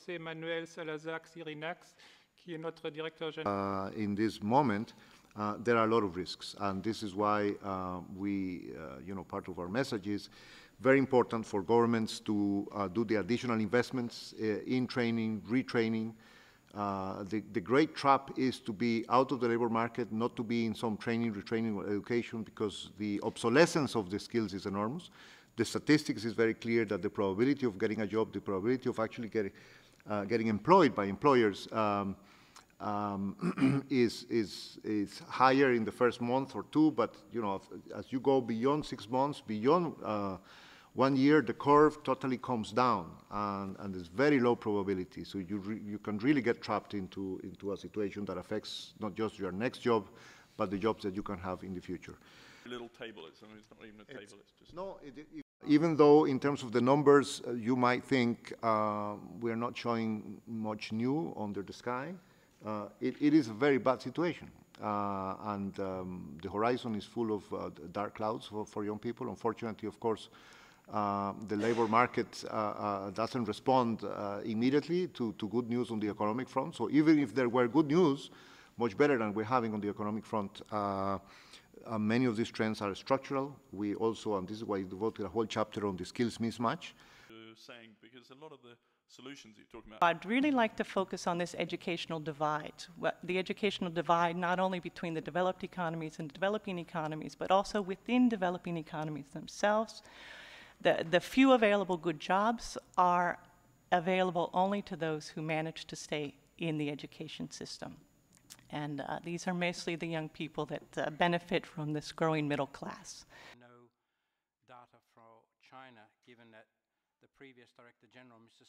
José Manuel Salazar-Xirinax, qui est notre directeur général. In this moment, there are a lot of risks, and this is why part of our message is very important for governments to do the additional investments in training, retraining. The great trap is to be out of the labor market, not to be in some training, retraining, or education, because the obsolescence of the skills is enormous. The statistics is very clear that the probability of getting a job, the probability of actually getting employed by employers is higher in the first month or two, but as you go beyond 6 months, beyond 1 year, the curve totally comes down, and there's very low probability. So you can really get trapped into a situation that affects not just your next job, but the jobs that you can have in the future. Little table. It's not even a table. It's just no. Even though in terms of the numbers, you might think we're not showing much new under the sky, it is a very bad situation. And the horizon is full of dark clouds for young people. Unfortunately, of course, the labor market doesn't respond immediately to good news on the economic front. So even if there were good news, much better than we're having on the economic front, many of these trends are structural. We also, and this is why we devoted a whole chapter on the skills mismatch. Saying, because a lot of the solutions you're talking about. I'd really like to focus on this educational divide. The educational divide not only between the developed economies and developing economies, but also within developing economies themselves. The few available good jobs are available only to those who manage to stay in the education system. And these are mostly the young people that benefit from this growing middle class. No data for China, given that the previous Director General, Mr.